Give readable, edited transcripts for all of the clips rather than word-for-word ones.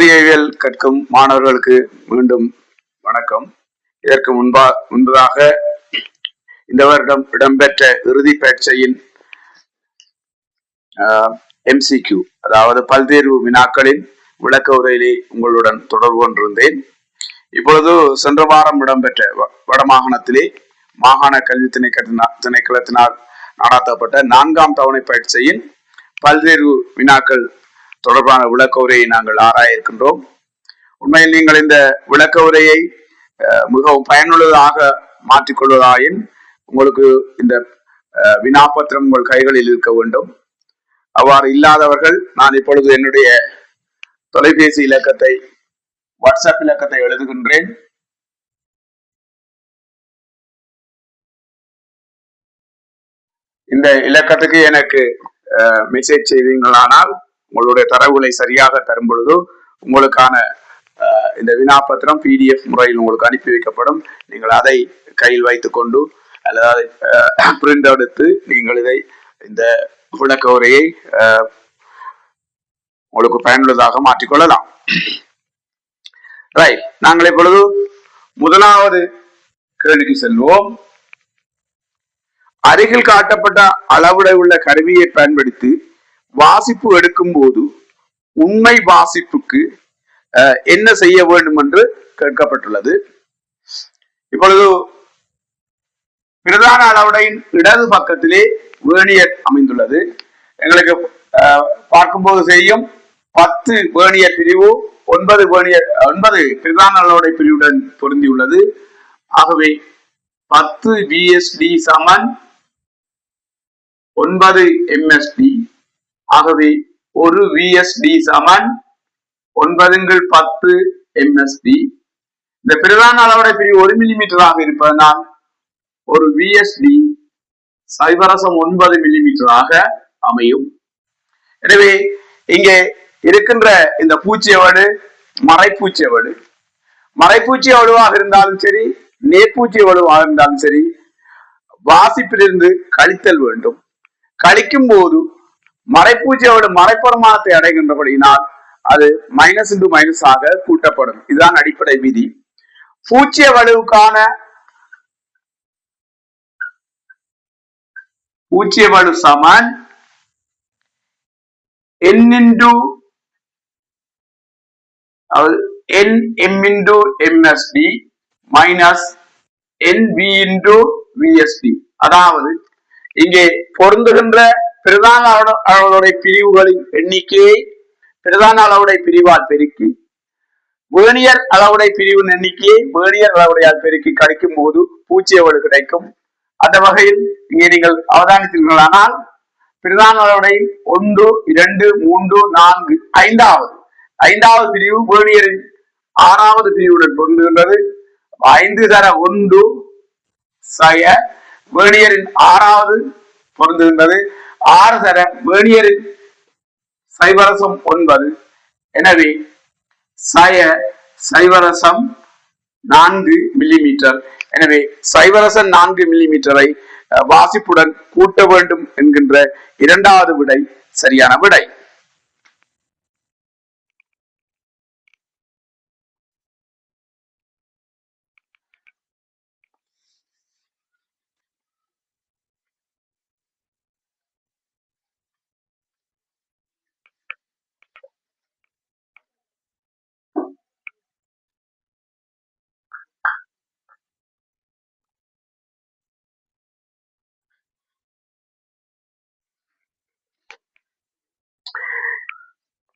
ஊதியவியல் கற்கும் மாணவர்களுக்கு மீண்டும் வணக்கம். இதற்கு முன்பதாக இந்த வருடம் இடம்பெற்ற இறுதி பரீட்சையின் MCQ அதாவது பல்தேர்வு வினாக்களின் விளக்க உரையிலே உங்களுடன் தொடர்பு கொண்டிருந்தேன். இப்பொழுது சென்ற வாரம் இடம்பெற்ற வடமாகாணத்திலே மாகாண கல்வி திணைக்களத்தினால் நடாத்தப்பட்ட 4ஆம் தவணை பரீட்சையின் பல்தேர்வு வினாக்கள் தொடர்பான விளக்க உரையை நாங்கள் ஆராய இருக்கின்றோம். உண்மையில் நீங்கள் இந்த விளக்க உரையை மிகவும் பயனுள்ளதாக மாற்றிக்கொள்வதாயின் உங்களுக்கு இந்த வினாப்பத்திரம் உங்கள் கைகளில் இருக்க வேண்டும். அவ்வாறு இல்லாதவர்கள் நான் இப்பொழுது என்னுடைய தொலைபேசி இலக்கத்தை வாட்ஸ்அப் இலக்கத்தை எழுதுகின்றேன். இந்த இலக்கத்துக்கு எனக்கு மெசேஜ் செய்தீர்களானால் உங்களுடைய தரவுகளை சரியாக தரும் பொழுது உங்களுக்கான இந்த வினாப்பத்திரம் PDF முறையில் உங்களுக்கு அனுப்பி வைக்கப்படும். நீங்கள் அதை கையில் வைத்துக் கொண்டு அல்லது அதை பிரிண்ட் எடுத்து நீங்கள் இதை இந்த விளக்க உரையை உங்களுக்கு பயனுள்ளதாக மாற்றிக்கொள்ளலாம். ரைட், நாங்கள் இப்பொழுது முதலாவது கேள்விக்கு செல்வோம். அருகில் காட்டப்பட்ட அளவுடைய உள்ள கருவியை பயன்படுத்தி வாசிப்பு எடுக்கும் போது உண்மை வாசிப்புக்கு என்ன செய்ய வேண்டும் என்று கேட்கப்பட்டுள்ளது. இப்பொழுது பிரதான அளவுடையின் இடது பக்கத்திலே வேர்னியர் அமைந்துள்ளது. எங்களுக்கு பார்க்கும்போது செய்யும் 10 வேர்னியர் பிரிவு 9 பிரதான அளவுடை பிரிவுடன் பொருந்தியுள்ளது. ஆகவே 10 VSD சமன் 9 MSD. ஆகவே ஒரு VSD சமன் 9×10 MSD. இந்த பிரதான அளவுடைய பிரிவு 1 மில்லிமீட்டராக இருப்பதனால் ஒரு VSD 0.9 மில்லிமீட்டராக அமையும். எனவே இங்கே இருக்கின்ற இந்த பூச்சியவடு மறைப்பூச்சியவடு, மறைப்பூச்சியவடுவாக இருந்தாலும் சரி நேர்பூச்சியவடுவாக இருந்தாலும் சரி வாசிப்பிலிருந்து கழித்தல் வேண்டும். கழிக்கும் போது மறைப்பூச்சியோட மறைப்பரிமாணத்தை அடைகின்றபடியினால் அது மைனஸ் இன்டு மைனஸ் ஆக கூட்டப்படும். இதுதான் அடிப்படை விதி. பூச்சிய வலுவுக்கான பூச்சிய வலு சமன் N M into MSD minus NV into VSD. அதாவது இங்கே பொருந்துகின்ற பிரதான அளவுடைய பிரிவுகளின் எண்ணிக்கையை பிரதான அளவுடைய பிரிவால் பெருக்கி வேர்னியர் அளவுடைய பிரிவின் எண்ணிக்கையை வேர்னியர் அளவுடையால் பெருக்கி கழிக்கும் போது பூச்சியவடு கிடைக்கும். அந்த வகையில் இங்கே நீங்கள் அவதானித்தீர்களானால் பிரதான அளவுடைய 1, 2, 3, 4, 5வது பிரிவு வேர்னியரின் 6வது பிரிவுடன் பொருந்துகின்றது. 5 சய வேர்னியரின் 6வது பொருந்துகின்றது. 6 வேர்னியரின் 0.9. எனவே 0.4 மில்லிமீட்டர். எனவே 0.4 மில்லிமீட்டரை வாசிப்புடன் கூட்ட வேண்டும் என்கின்ற இரண்டாவது விடை சரியான விடை.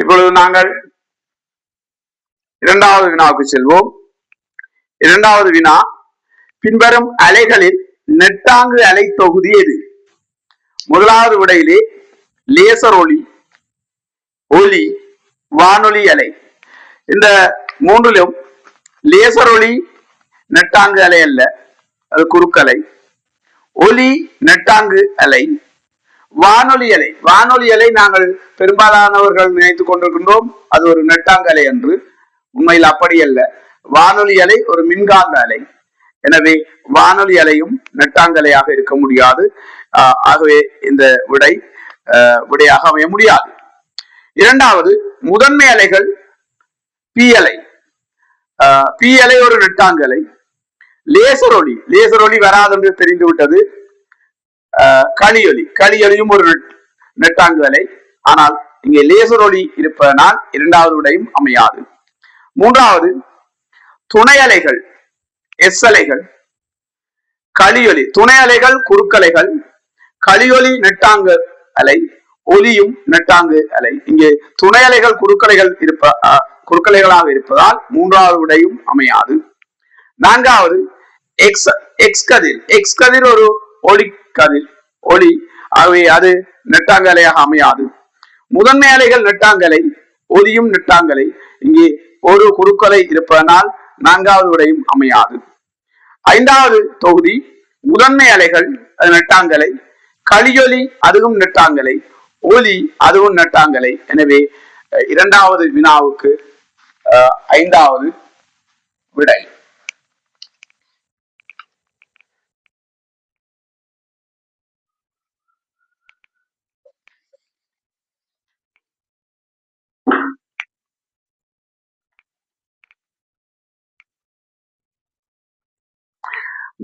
இப்பொழுது நாங்கள் இரண்டாவது வினாவுக்கு செல்வோம். இரண்டாவது வினா, பின்வரும் அலைகளில் நெட்டாங்கு அலை தொகுதி எது? முதலாவது விடையிலே லேசர் ஒளி, வானொலி அலை. இந்த மூன்றிலும் லேசர் ஒளி நெட்டாங்கு அலை அல்ல, அது குறுக்கலை. ஒளி நெட்டாங்கு அலை. வானொலி அலை நாங்கள் பெரும்பாலானவர்கள் நினைத்துக் கொண்டிருக்கின்றோம் அது ஒரு நெட்டாங்கு அலை என்று. உண்மையில் அப்படி அல்ல. வானொலி அலை ஒரு மின்காந்த அலை. எனவே வானொலி அலையும் நெட்டாங்கு அலையாக இருக்க முடியாது. ஆகவே இந்த விடையாக அமைய முடியாது. இரண்டாவது, முதன்மை அலைகள் பிஎல்ஐ. பிஎல்ஐ ஒரு நெட்டாங்கலை. லேசர் ஒளி வராது என்று தெரிந்துவிட்டது. களியொலியும் ஒரு நெட்டாங்கலை. ஆனால் இங்கே லேசர் ஒளி இருப்பதனால் இரண்டாவது விடையும் அமையாது. மூன்றாவது துணை அலைகள், எஸ் அலைகள், களியொலி. துணை அலைகள் குறுக்கலைகள், களியொலி நெட்டாங்கு அலை, ஒலியும் நெட்டாங்கு அலை. இங்கே துணை அலைகள் குறுக்கலைகளாக இருப்பதால் மூன்றாவது விடையும் அமையாது. நான்காவது எக்ஸ் கதிர் ஒரு ஒளி, ஆகவே அது நெட்டாங்கலையாக அமையாது. முதன்மை அலைகள் நெட்டாங்கலை, ஒலியும் நெட்டாங்கலை. இங்கே ஒரு குறுக்கலை இருப்பதனால் நான்காவது விடையும் அமையாது. ஐந்தாவது தொகுதி முதன்மை அலைகள், அது நெட்டாங்கலை, களியொலி அதுவும் நெட்டாங்கலை, ஒலி அதுவும் நெட்டாங்கலை. எனவே இரண்டாவது வினாவுக்கு ஐந்தாவது விடை.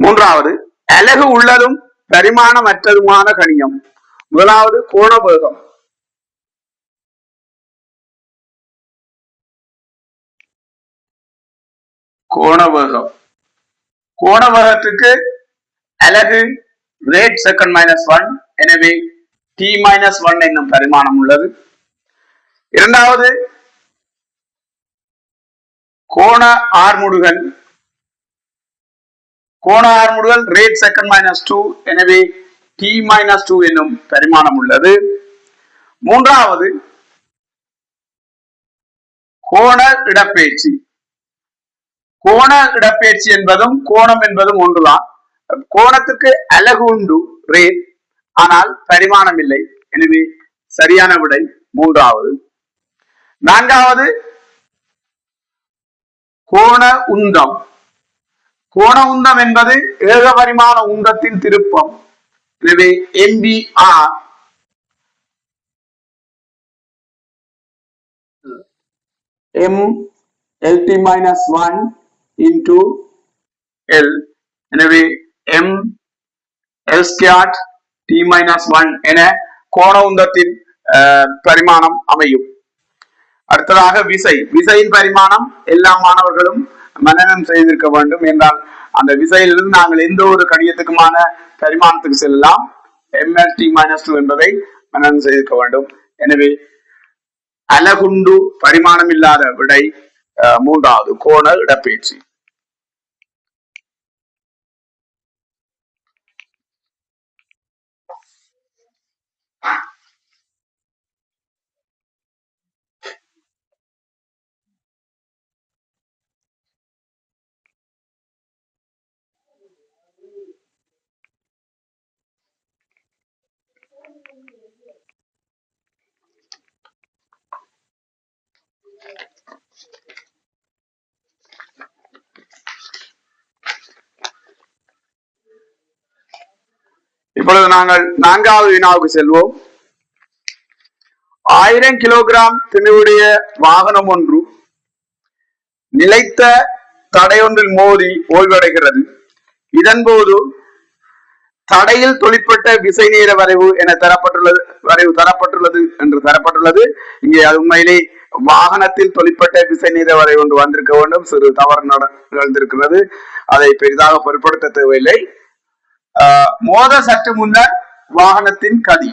மூன்றாவது அலகு உள்ளதும் பரிமாணமற்றதுமான கணியம். முதலாவது கோணவேகம். கோணவேகத்துக்கு அலகு ரேட் செகண்ட் -1, எனவே t-1 என்னும் பரிமாணம் உள்ளது. இரண்டாவது கோண ஆர்முடுகள் ரேட் செகண்ட் -2, எனவே t-2 என்னும் பரிமாணம் உள்ளது. மூன்றாவது கோண இடப்பெயர்ச்சி என்பதும் கோணம் என்பதும் ஒன்றுதான். கோணத்துக்கு அலகு உண்டு ரேட், ஆனால் பரிமாணம் இல்லை. எனவே சரியான விடை மூன்றாவது. நான்காவது கோண உந்தம். கோண உந்தம் என்பது ஏக பரிமாண உந்தத்தின் திருப்பம். எனவே MBR MLT-1 into L. எனவே ML² T-1 என கோண உந்தத்தின் பரிமாணம் அமையும். அடுத்ததாக விசையின் பரிமாணம் எல்லா மாணவர்களும் மனனம் செய்திருக்க வேண்டும். என்றால் அந்த விசையிலிருந்து நாங்கள் எந்த ஒரு கணியத்துக்குமான பரிமாணத்துக்கு செல்லலாம். MLT-2 என்பதை மனனம் செய்திருக்க வேண்டும். எனவே அலகுண்டு பரிமாணம் இல்லாத விடை மூன்றாவது கோண இடப்பெயர்ச்சி. இப்பொழுது நாங்கள் நான்காவது வினாவுக்கு செல்வோம். 1000 கிலோகிராம் திணிவுடைய வாகனம் ஒன்று நிலைத்த தடையொன்றில் மோதி ஓய்வடைகிறது. இதன்போது தடையில் தொழிற்பட்ட விசை நேர வரைவு என தரப்பட்டுள்ளது என்று தரப்பட்டுள்ளது. இங்கே அது உண்மையிலே வாகனத்தில் தொழிற்பட்ட விசை நேர வரைவு ஒன்று வந்திருக்க வேண்டும். சிறு தவறு நிகழ்ந்திருக்கிறது. அதை பெரிதாக பொருட்படுத்த தேவையில்லை. மோத சற்று முன்னர் வாகனத்தின் கதி.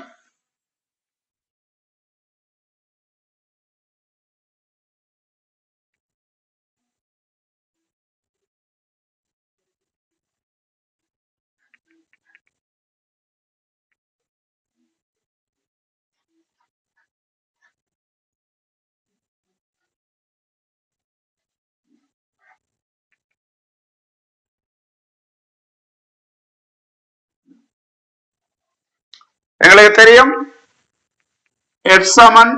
எங்களுக்கு தெரியும் F சமன்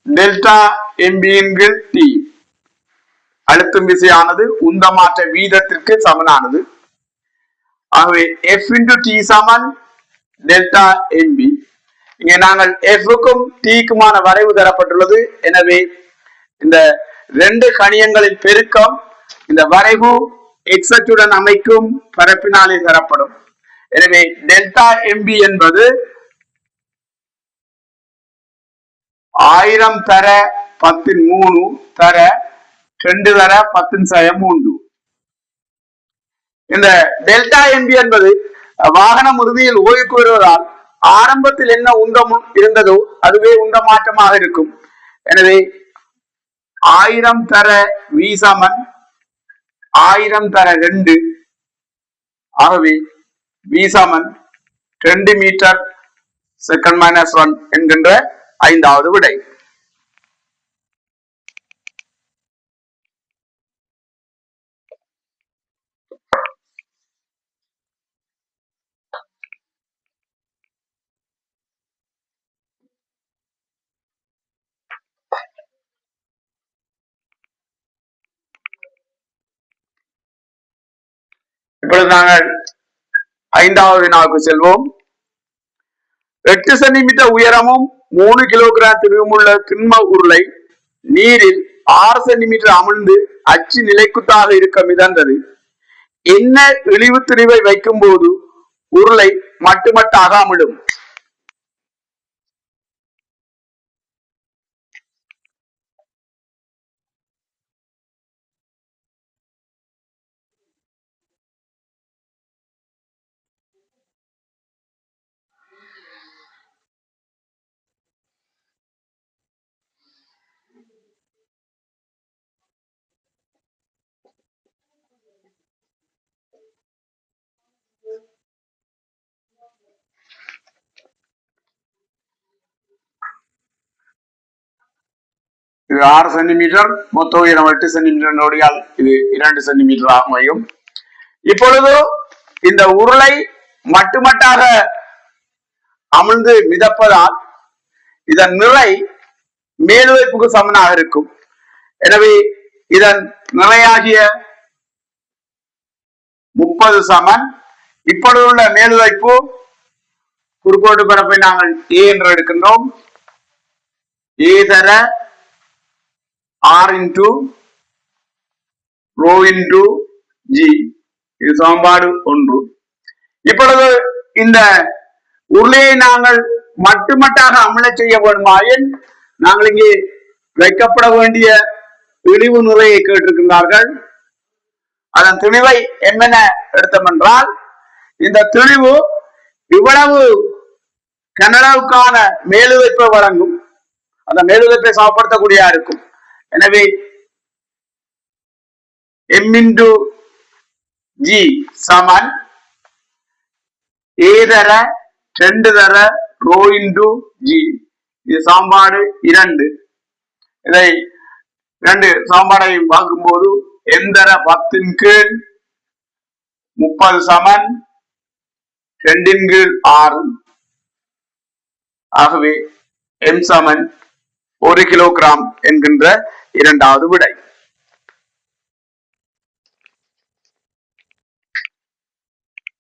டெல்டா MB என்கிற T. அழுத்தும் விசையானது உந்தமாற்ற வீதத்திற்கு சமனானது. ஆகவே F × T சமன் டெல்டா MB. இங்கே நாங்கள் F க்கும் T க்குமான வரைவு தரப்பட்டுள்ளது. எனவே இந்த 2 கணியங்களின் பெருக்கம் இந்த வரைவு எக்ஸ் அச்சுடன் அமைக்கும் பரப்பினாலே தரப்படும். எனவே டெல்டா எம்பி என்பது 1000 தர 10⁻3 தர 2 தர 10⁻3. இந்த டெல்டா எம்பி என்பது வாகனம் இறுதியில் ஓய்வுக்கு வருவதால் ஆரம்பத்தில் என்ன உந்தம் இருந்ததோ அதுவே உந்த மாற்றமாக இருக்கும். எனவே 1000 தர V சமன் 1000 தர 2. ஆகவே V சமன் 2 மீட்டர் செகண்ட் -1 என்கின்ற 5வது விடை. இப்பொழுது நாங்கள் 5வது வினாவுக்கு செல்வோம். 8 சென்டிமீட்டர் உயரமும் 3 கிலோகிராம் திரவமுள்ள திண்ம உருளை நீரில் 6 சென்டிமீட்டர் அமிழ்ந்து அச்சு நிலைக்குத்தாக இருக்க மிதந்தது. என்ன இழிவு திரிவை வைக்கும் போது உருளை மட்டுமட்டாக அமிழும்? இது 6 சென்டிமீட்டர், மொத்த உயரம் 8 சென்டிமீட்டர் நோடியால் இது 2 சென்டிமீட்டர் அமையும். இப்பொழுது இந்த உருளை மட்டுமட்டாக அமிழ்ந்து மிதப்பதால் இதன் நிறை மேலுவைப்புக்கு சமனாக இருக்கும். எனவே இதன் நிறையாகிய 30 சமன். இப்பொழுது உள்ள மேலுவைப்பு குறுக்கோட்டு பரப்பை நாங்கள் A என்று எடுக்கின்றோம். A தர R into rho into G. இது சமன்பாடு 1. இப்பொழுது இந்த உருளையை நாங்கள் மட்டுமட்டாக அமிழ செய்ய வேண்டுமாயின் நாங்கள் இங்கே வைக்கப்பட வேண்டிய இழிவு நிறையை கேட்டிருக்கின்றார்கள். அதன் தெளிவை என்னென்ன எடுத்தோம் என்றால், இந்த தெளிவு இவ்வளவு கனடாவுக்கான மேலுவைப்பை வழங்கும். அந்த மேலுவைப்பை சமப்படுத்தக்கூடிய இருக்கும். எனவே M into G Saman A தர 2 தர rho into G. இது சமன்பாடு 2. இதை 2 சமன்பாடையும் பார்க்கும்போது M தர 10 கீழ் 30 சமன் 2 கீழ் 6. ஆகவே M சமன் 1 கிலோகிராம் என்கின்ற 2வது விடை.